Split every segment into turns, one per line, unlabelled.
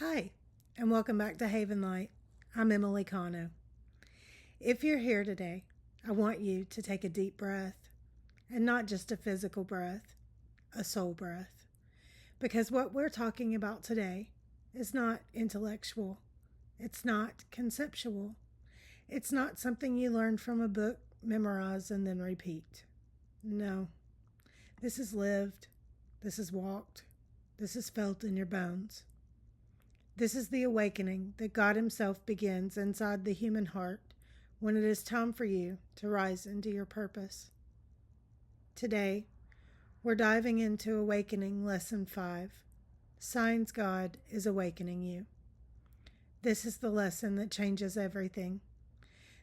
Hi, and welcome back to Haven Light. I'm Emily Cano. If you're here today, I want you to take a deep breath, and not just a physical breath, a soul breath. Because what we're talking about today is not intellectual, it's not conceptual, it's not something you learn from a book, memorize, and then repeat. No, this is lived, this is walked, this is felt in your bones. This is the awakening that God Himself begins inside the human heart when it is time for you to rise into your purpose. Today, we're diving into Awakening Lesson 5. Signs God is awakening you. This is the lesson that changes everything.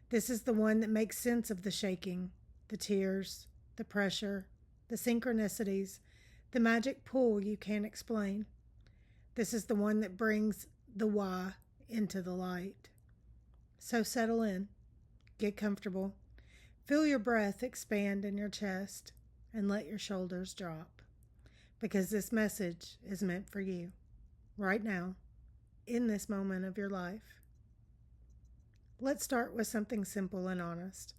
This is the one that makes sense of the shaking, the tears, the pressure, the synchronicities, the magic pull you can't explain. This is the one that brings the why into the light. So settle in, get comfortable, feel your breath expand in your chest, and let your shoulders drop. Because this message is meant for you, right now, in this moment of your life. Let's start with something simple and honest.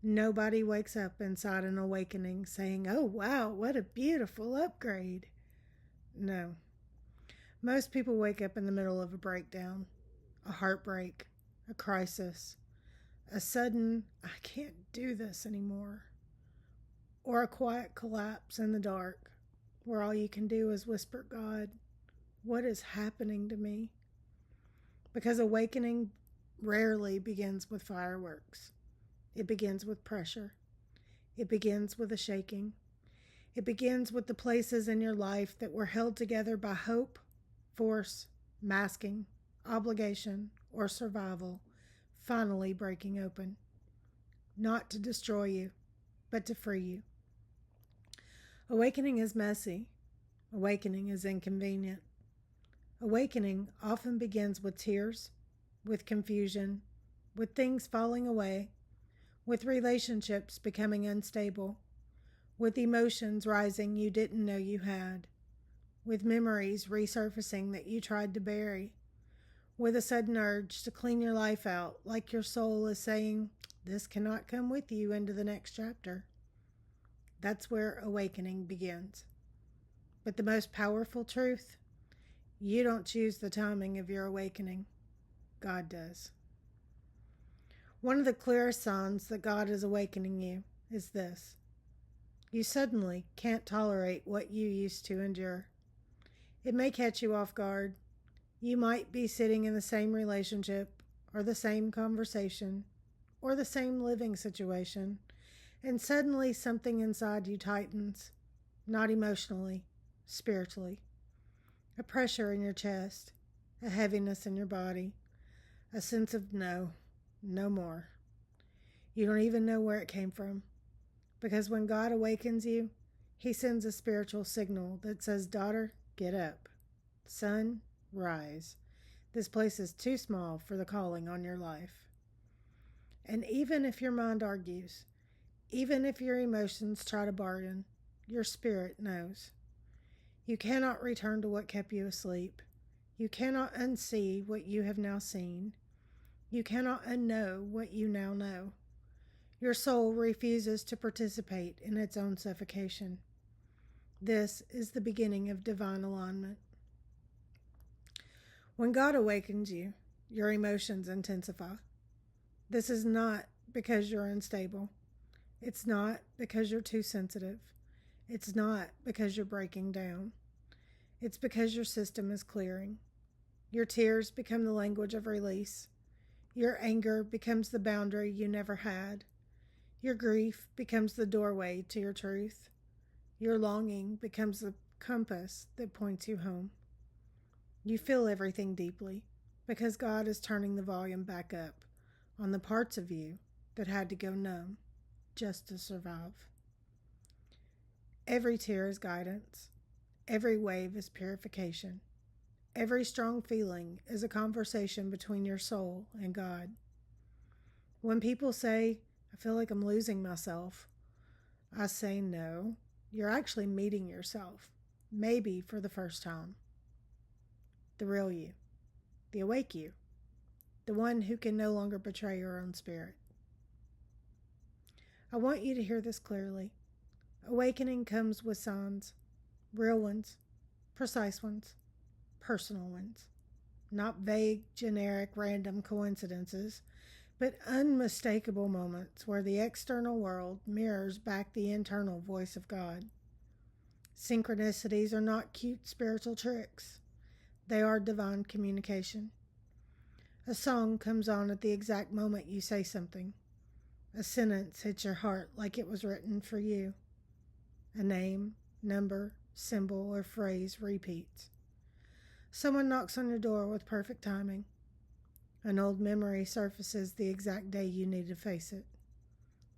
Nobody wakes up inside an awakening saying, "Oh wow, what a beautiful upgrade." No. Most people wake up in the middle of a breakdown, a heartbreak, a crisis, a sudden, "I can't do this anymore," or a quiet collapse in the dark where all you can do is whisper, "God, what is happening to me?" Because awakening rarely begins with fireworks. It begins with pressure. It begins with a shaking. It begins with the places in your life that were held together by hope, force, masking, obligation, or survival, finally breaking open. Not to destroy you, but to free you. Awakening is messy. Awakening is inconvenient. Awakening often begins with tears, with confusion, with things falling away, with relationships becoming unstable, with emotions rising you didn't know you had, with memories resurfacing that you tried to bury, with a sudden urge to clean your life out, like your soul is saying, "This cannot come with you into the next chapter." That's where awakening begins. But the most powerful truth, you don't choose the timing of your awakening. God does. One of the clearest signs that God is awakening you is this. You suddenly can't tolerate what you used to endure. It may catch you off guard. You might be sitting in the same relationship, or the same conversation, or the same living situation, and suddenly something inside you tightens, not emotionally, spiritually. A pressure in your chest, a heaviness in your body, a sense of no more. You don't even know where it came from. Because when God awakens you, He sends a spiritual signal that says, "Daughter, get up. Son, rise. This place is too small for the calling on your life." And even if your mind argues, even if your emotions try to bargain, your spirit knows. You cannot return to what kept you asleep. You cannot unsee what you have now seen. You cannot unknow what you now know. Your soul refuses to participate in its own suffocation. This is the beginning of divine alignment. When God awakens you, your emotions intensify. This is not because you're unstable. It's not because you're too sensitive. It's not because you're breaking down. It's because your system is clearing. Your tears become the language of release. Your anger becomes the boundary you never had. Your grief becomes the doorway to your truth. Your longing becomes the compass that points you home. You feel everything deeply because God is turning the volume back up on the parts of you that had to go numb just to survive. Every tear is guidance. Every wave is purification. Every strong feeling is a conversation between your soul and God. When people say, "I feel like I'm losing myself," I say, no, you're actually meeting yourself, maybe for the first time. the real you, the awake you, the one who can no longer betray your own spirit. I want you to hear this clearly. Awakening comes with signs, real ones, precise ones, personal ones, not vague, generic, random coincidences, but unmistakable moments where the external world mirrors back the internal voice of God. Synchronicities are not cute spiritual tricks. They are divine communication. A song comes on at the exact moment you say something. A sentence hits your heart like it was written for you. A name, number, symbol, or phrase repeats. Someone knocks on your door with perfect timing. An old memory surfaces the exact day you need to face it.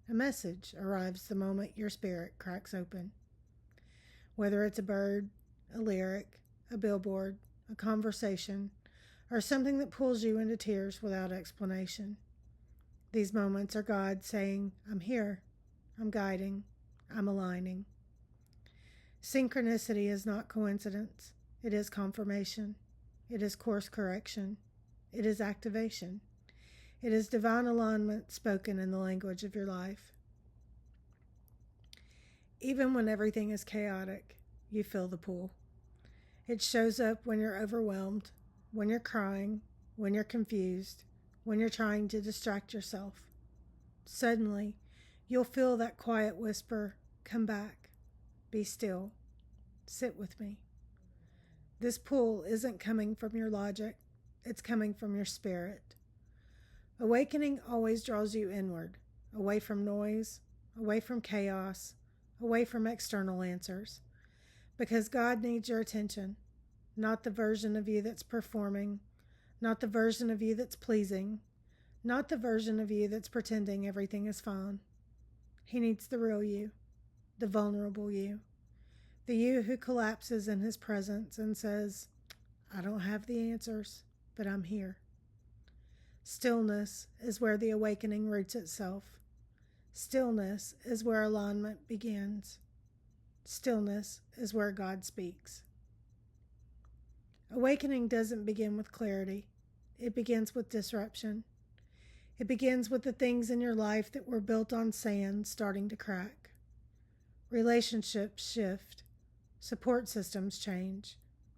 A message arrives the moment your spirit cracks open. Whether it's a bird, a lyric, a billboard, a conversation, or something that pulls you into tears without explanation. These moments are God saying, I'm here, I'm guiding, I'm aligning. Synchronicity is not coincidence. It is confirmation. It is course correction. It is activation. It is divine alignment spoken in the language of your life. Even when everything is chaotic, you feel the pull. It shows up when you're overwhelmed, when you're crying, when you're confused, when you're trying to distract yourself. Suddenly, you'll feel that quiet whisper, come back, be still, sit with me. This pull isn't coming from your logic, it's coming from your spirit. Awakening always draws you inward, away from noise, away from chaos, away from external answers. Because God needs your attention, not the version of you that's performing, not the version of you that's pleasing, not the version of you that's pretending everything is fine. He needs the real you, the vulnerable you, the you who collapses in his presence and says, I don't have the answers, but I'm here. Stillness is where the awakening roots itself. Stillness is where alignment begins. Stillness is where God speaks. Awakening doesn't begin with clarity. It begins with disruption. It begins with the things in your life that were built on sand starting to crack. Relationships shift. Support systems change.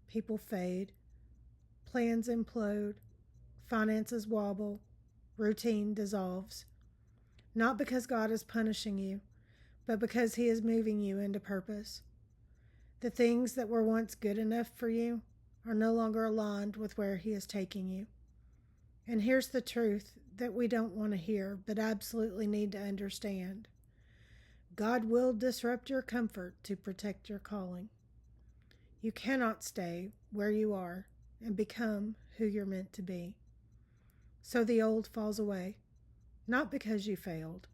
People fade. Plans implode. Finances wobble. Routine dissolves. Not because God is punishing you, but because he is moving you into purpose. The things that were once good enough for you are no longer aligned with where he is taking you. And here's the truth that we don't want to hear, but absolutely need to understand. God will disrupt your comfort to protect your calling. You cannot stay where you are and become who you're meant to be. So the old falls away, not because you failed,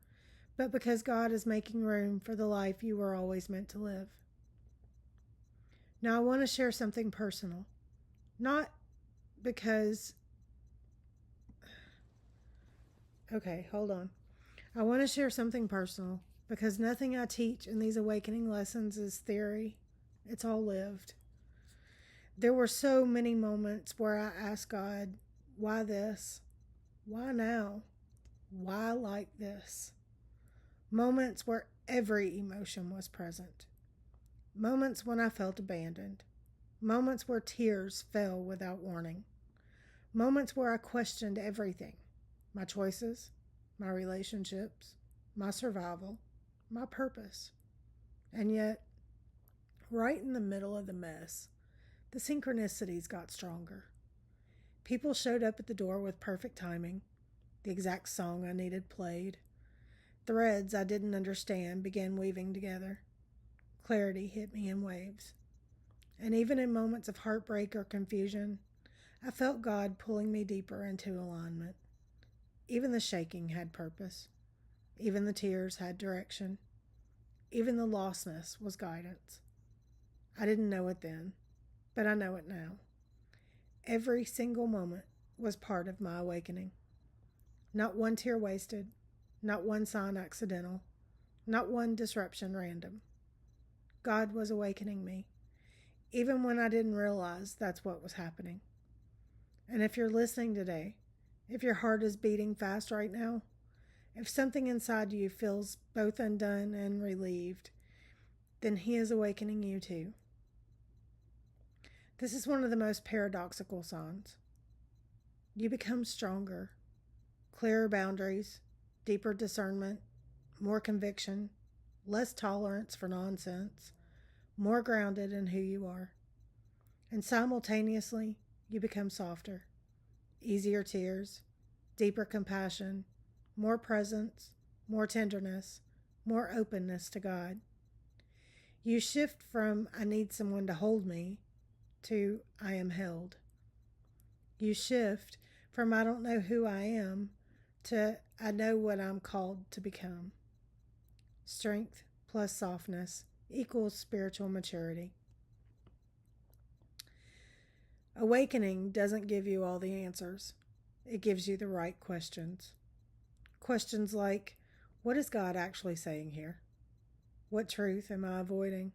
but because God is making room for the life you were always meant to live. Now I want to share something personal, not because... Okay, hold on. I want to share something personal because nothing I teach in these awakening lessons is theory. It's all lived. There were so many moments where I asked God, why this? Why now? Why like this? Moments where every emotion was present. Moments when I felt abandoned. Moments where tears fell without warning. Moments where I questioned everything. My choices, my relationships, my survival, my purpose. And yet, right in the middle of the mess, the synchronicities got stronger. People showed up at the door with perfect timing. The exact song I needed played. Threads I didn't understand began weaving together. Clarity hit me in waves. And even in moments of heartbreak or confusion, I felt God pulling me deeper into alignment. Even the shaking had purpose. Even the tears had direction. Even the lostness was guidance. I didn't know it then, but I know it now. Every single moment was part of my awakening. Not one tear wasted, not one sign accidental, not one disruption random. God was awakening me, even when I didn't realize that's what was happening. And if you're listening today, if your heart is beating fast right now, if something inside you feels both undone and relieved, then He is awakening you too. This is one of the most paradoxical signs. You become stronger, clearer boundaries, deeper discernment, more conviction, less tolerance for nonsense, more grounded in who you are. And simultaneously, you become softer, easier tears, deeper compassion, more presence, more tenderness, more openness to God. You shift from I need someone to hold me to I am held. You shift from I don't know who I am to I know what I'm called to become. Strength plus softness equals spiritual maturity. Awakening doesn't give you all the answers. It gives you the right questions. Questions like, what is God actually saying here? What truth am I avoiding?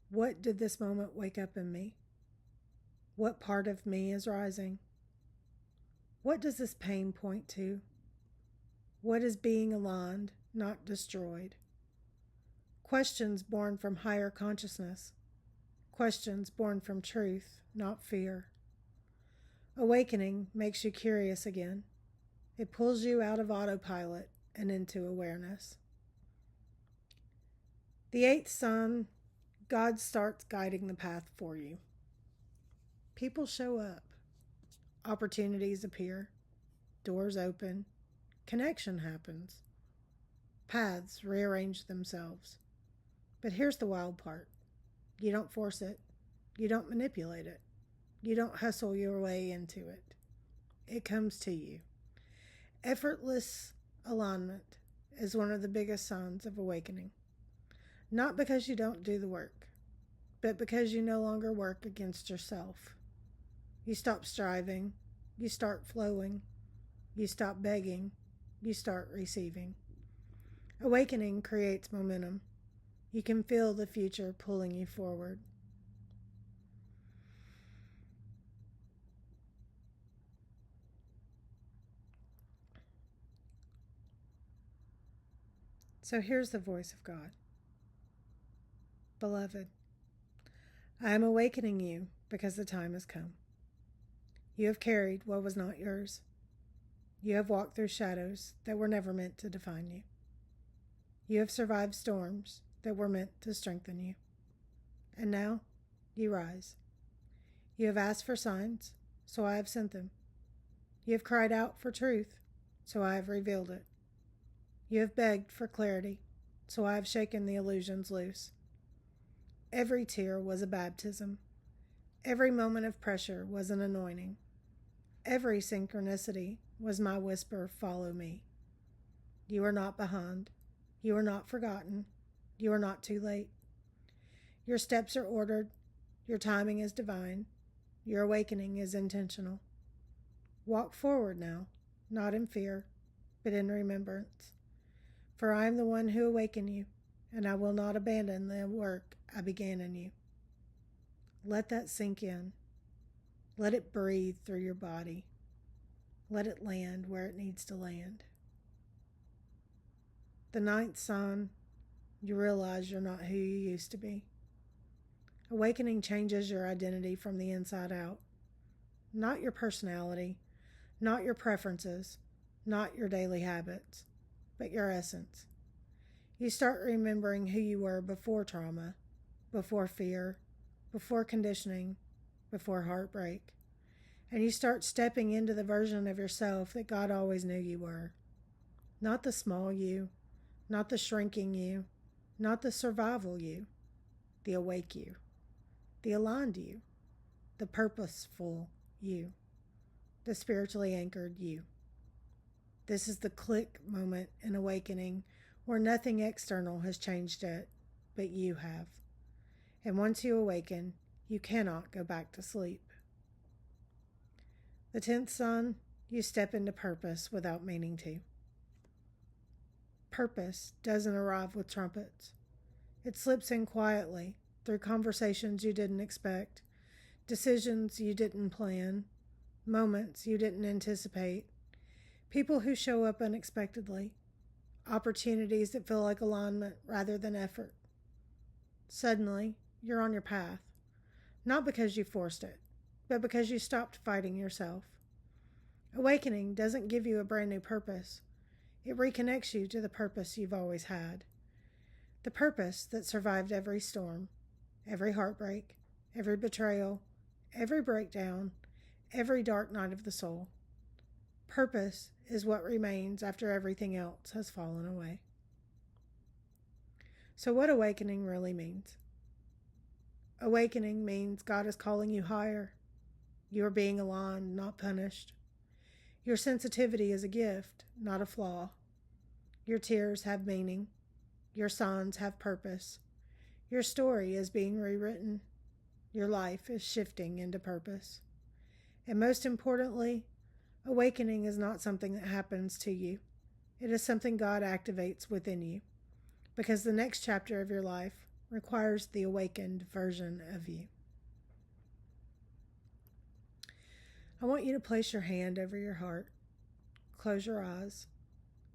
What did this moment wake up in me? What part of me is rising? What does this pain point to? What is being aligned, not destroyed? Questions born from higher consciousness. Questions born from truth, not fear. Awakening makes you curious again. It pulls you out of autopilot and into awareness. The eighth sun, God starts guiding the path for you. People show up. Opportunities appear. Doors open. Connection happens. Paths rearrange themselves. But here's the wild part. You don't force it. You don't manipulate it. You don't hustle your way into it. It comes to you. Effortless alignment is one of the biggest signs of awakening. Not because you don't do the work, but because you no longer work against yourself. You stop striving. You start flowing. You stop begging. You start receiving. Awakening creates momentum. You can feel the future pulling you forward. So here's the voice of God. Beloved, I am awakening you because the time has come. You have carried what was not yours. You have walked through shadows that were never meant to define you. You have survived storms that were meant to strengthen you. And now you rise. You have asked for signs, so I have sent them. You have cried out for truth, so I have revealed it. You have begged for clarity, so I have shaken the illusions loose. Every tear was a baptism. Every moment of pressure was an anointing. Every synchronicity was my whisper, follow me. You are not behind. You are not forgotten. You are not too late. Your steps are ordered. Your timing is divine. Your awakening is intentional. Walk forward now, not in fear, but in remembrance. For I am the one who awakened you, and I will not abandon the work I began in you. Let that sink in. Let it breathe through your body. Let it land where it needs to land. The ninth sign, you realize you're not who you used to be. Awakening changes your identity from the inside out. Not your personality, not your preferences, not your daily habits, but your essence. You start remembering who you were before trauma, before fear, before conditioning, before heartbreak. And you start stepping into the version of yourself that God always knew you were. Not the small you, not the shrinking you, not the survival you, the awake you, the aligned you, the purposeful you, the spiritually anchored you. This is the click moment in awakening where nothing external has changed it, but you have. And once you awaken, you cannot go back to sleep. The 10th sun, you step into purpose without meaning to. Purpose doesn't arrive with trumpets. It slips in quietly through conversations you didn't expect, decisions you didn't plan, moments you didn't anticipate, people who show up unexpectedly, opportunities that feel like alignment rather than effort. Suddenly, you're on your path, not because you forced it, but because you stopped fighting yourself. Awakening doesn't give you a brand new purpose. It reconnects you to the purpose you've always had. The purpose that survived every storm, every heartbreak, every betrayal, every breakdown, every dark night of the soul. Purpose is what remains after everything else has fallen away. So what awakening really means? Awakening means God is calling you higher. You are being aligned, not punished. Your sensitivity is a gift, not a flaw. Your tears have meaning. Your signs have purpose. Your story is being rewritten. Your life is shifting into purpose. And most importantly, awakening is not something that happens to you. It is something God activates within you, because the next chapter of your life requires the awakened version of you. I want you to place your hand over your heart, close your eyes,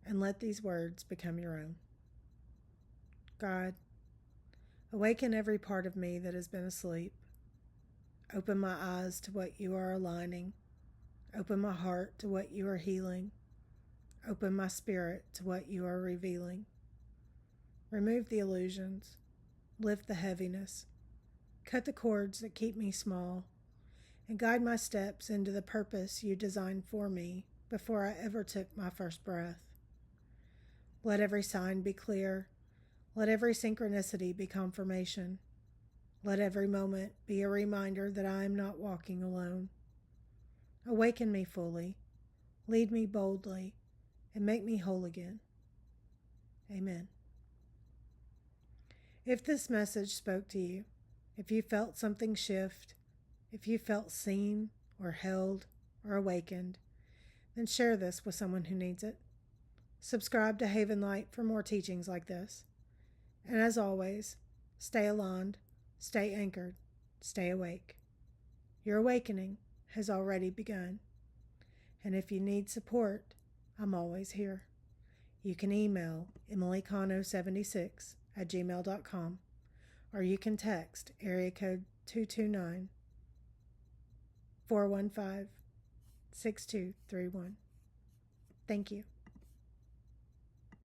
and let these words become your own. God, awaken every part of me that has been asleep. Open my eyes to what you are aligning. Open my heart to what you are healing. Open my spirit to what you are revealing. Remove the illusions. Lift the heaviness. Cut the cords that keep me small. And guide my steps into the purpose you designed for me before I ever took my first breath. Let every sign be clear. Let every synchronicity be confirmation. Let every moment be a reminder that I am not walking alone. Awaken me fully, lead me boldly, and make me whole again. Amen. If this message spoke to you, if you felt something shift, if you felt seen or held or awakened, then share this with someone who needs it. Subscribe to Haven Light for more teachings like this. And as always, stay aligned, stay anchored, stay awake. Your awakening has already begun. And if you need support, I'm always here. You can email emilycano76@gmail.com, or you can text area code 229-415-6231. Thank you.